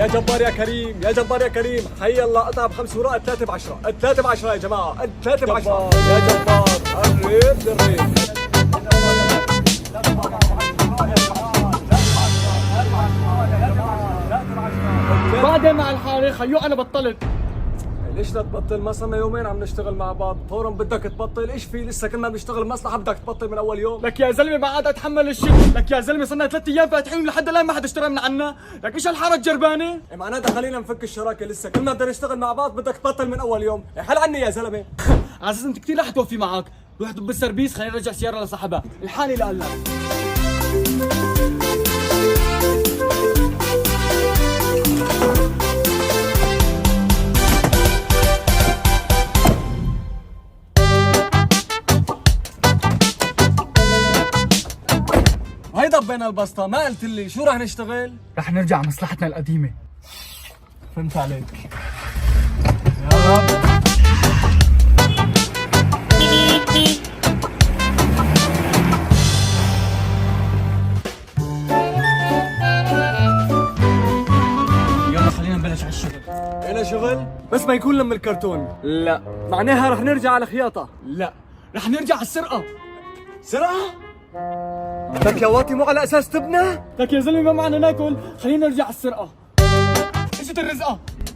يا جبار يا كريم، يا جبار يا كريم، حي الله قطع ب5 ورقة 3 ب10، 3 ب10 يا جماعة، 3 ب10 يا جبار، الريب للريب. بعدين مع الحالة خيو أنا بطلت. ليش لا تبطل؟ ما صرنا يومين عم نشتغل مع بعض، فورا بدك تبطل؟ ايش في؟ لسه كنا بنشتغل مصلحة بدك تبطل من اول يوم؟ لك يا زلمة ما عاد اتحمل الشغل، لك يا زلمة صرنا 3 ايام فاتحين لحد الان ما حدا اشترى من عنا، لك ايش هالحارة الجربانة؟ معناتها خلينا نفك الشراكة، لسه كنا بدنا نشتغل مع بعض بدك تبطل من اول يوم، حل عني يا زلمة. على اساس انت كثير رح توفي معك، روح دب بالسربيس خلينا نرجع سيارة لصاحبها، الحالي لقلك. هي ضبينا البسطة، ما قلت لي شو رح نشتغل؟ رح نرجع مصلحتنا القديمة. فهمت عليك. يا رب. يلا خلينا نبلش على الشغل. إلنا شغل؟ بس ما يكون لم الكرتون. لا معناها رح نرجع على خياطة. لا رح نرجع على السرقة. سرقة؟ لك يا واطي مو على اساس تبنى؟ لك يا زلمة ما معنا ناكل، خلينا نرجع على السرقة. اجت الرزقة.